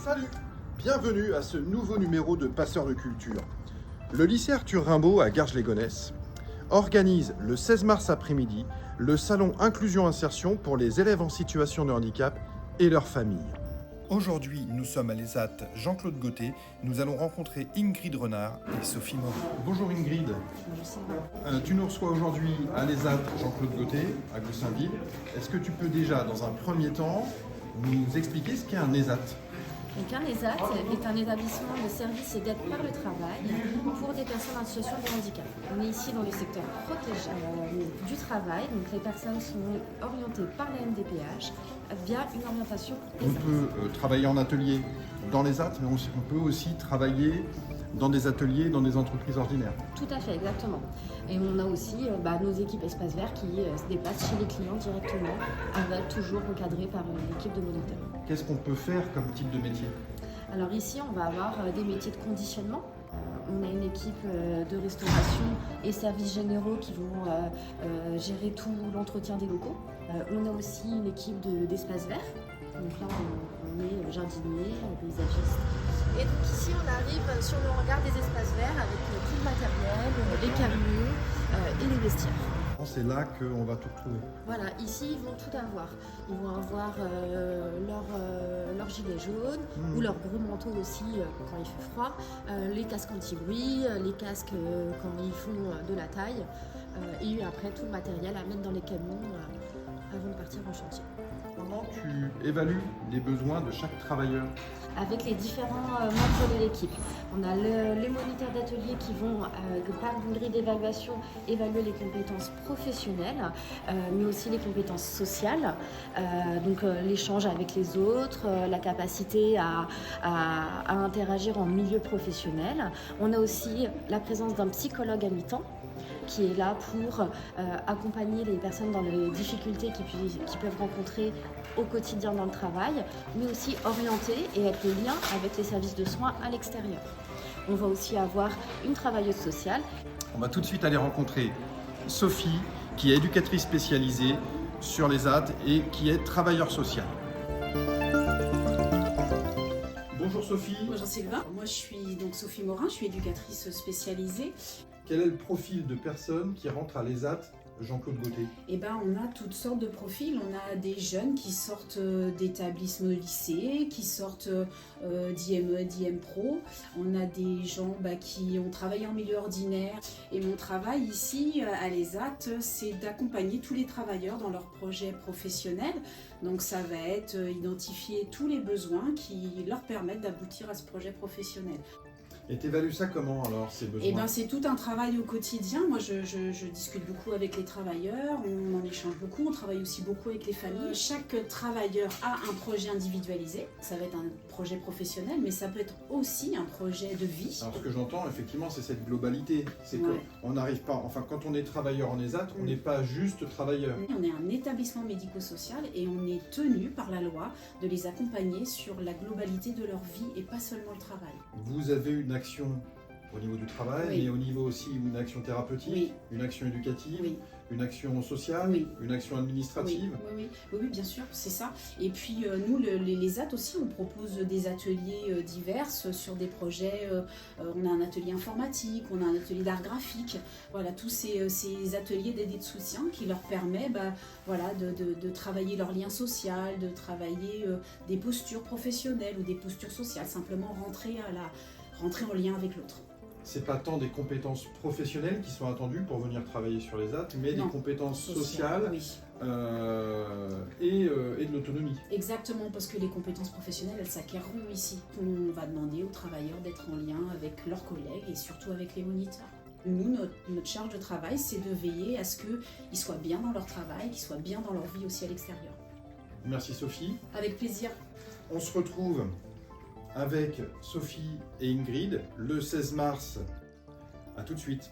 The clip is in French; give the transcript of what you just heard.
Salut! Bienvenue à ce nouveau numéro de Passeurs de Culture. Le lycée Arthur Rimbaud à Garges-les-Gonesse organise le 16 mars après-midi le salon Inclusion Insertion pour les élèves en situation de handicap et leurs familles. Aujourd'hui, nous sommes à l'ESAT Jean-Claude Gauthier. Nous allons rencontrer Ingrid Renard et Sophie Morin. Bonjour Ingrid. Bonjour Sylvain. Tu nous reçois aujourd'hui à l'ESAT Jean-Claude Gauthier à Goussainville. Est-ce que tu peux déjà, dans un premier temps, nous expliquer ce qu'est un ESAT ? Donc un ESAT est un établissement de services et d'aide par le travail pour des personnes en situation de handicap. On est ici dans le secteur protégé du travail, donc les personnes sont orientées par la MDPH via une orientation On ESAT. peut travailler en atelier dans l'ESAT, mais on peut aussi travailler dans des ateliers, dans des entreprises ordinaires. Tout à fait, exactement. Et on a aussi nos équipes Espace Vert qui se déplacent chez les clients directement, avec toujours encadrées par une équipe de moniteurs. Qu'est-ce qu'on peut faire comme type de métier ? Alors ici, on va avoir des métiers de conditionnement. On a une équipe de restauration et services généraux qui vont gérer tout l'entretien des locaux. On a aussi une équipe d'espace vert. Donc là, on est jardinier, paysagiste. Et donc ici, on arrive sur le regard des espaces verts avec tout le matériel, les camions et les vestiaires. C'est là qu'on va tout retrouver. Voilà, ici ils vont tout avoir. Ils vont avoir leur gilet jaune ou leur gros manteau aussi quand il fait froid, les casques anti-bruit, les casques quand ils font de la taille et après tout le matériel à mettre dans les camions avant de partir en chantier. Comment tu évalues les besoins de chaque travailleur ? Avec les différents membres de l'équipe. On a les moniteurs d'atelier qui vont, par une grille d'évaluation, évaluer les compétences professionnelles, mais aussi les compétences sociales, donc l'échange avec les autres, la capacité à interagir en milieu professionnel. On a aussi la présence d'un psychologue à mi-temps, qui est là pour accompagner les personnes dans les difficultés qu'ils peuvent rencontrer au quotidien dans le travail, mais aussi orienter et être le lien avec les services de soins à l'extérieur. On va aussi avoir une travailleuse sociale. On va tout de suite aller rencontrer Sophie, qui est éducatrice spécialisée sur l'ESAT et qui est travailleur social. Bonjour Sophie. Bonjour Sylvain, moi je suis donc Sophie Morin, je suis éducatrice spécialisée. Quel est le profil de personnes qui rentrent à l'ESAT Jean-Claude Gauthier ? Eh ben, on a toutes sortes de profils. On a des jeunes qui sortent d'établissements lycée, qui sortent d'IME, d'IM Pro. On a des gens qui ont travaillé en milieu ordinaire. Et mon travail ici à l'ESAT, c'est d'accompagner tous les travailleurs dans leurs projets professionnels. Donc ça va être identifier tous les besoins qui leur permettent d'aboutir à ce projet professionnel. Et tu évalues ça comment alors, ces besoins ? Eh ben, c'est tout un travail au quotidien. Moi, je discute beaucoup avec les travailleurs, on en échange beaucoup, on travaille aussi beaucoup avec les familles. Chaque travailleur a un projet individualisé. Ça va être un projet professionnel, mais ça peut être aussi un projet de vie. Alors, ce que j'entends, effectivement, c'est cette globalité. C'est qu'on n'arrive pas, enfin, quand on est travailleur en ESAT, on n'est pas juste travailleur. On est un établissement médico-social et on est tenu par la loi de les accompagner sur la globalité de leur vie et pas seulement le travail. Vous avez une action au niveau du travail, mais au niveau aussi une action thérapeutique, une action éducative, une action sociale, une action administrative. Oui, bien sûr, c'est ça. Et puis nous, les AT aussi, on propose des ateliers divers sur des projets. On a un atelier informatique, on a un atelier d'art graphique. Voilà, tous ces ateliers d'aide et de soutien qui leur permet de travailler leur lien social, de travailler des postures professionnelles ou des postures sociales, simplement rentrer en lien avec l'autre. C'est pas tant des compétences professionnelles qui sont attendues pour venir travailler sur les AT, mais des compétences sociales et de l'autonomie. Exactement, parce que les compétences professionnelles, elles s'acquerront ici. On va demander aux travailleurs d'être en lien avec leurs collègues et surtout avec les moniteurs. Nous, notre charge de travail, c'est de veiller à ce qu'ils soient bien dans leur travail, qu'ils soient bien dans leur vie aussi à l'extérieur. Merci Sophie. Avec plaisir. On se retrouve avec Sophie et Ingrid le 16 mars. À tout de suite.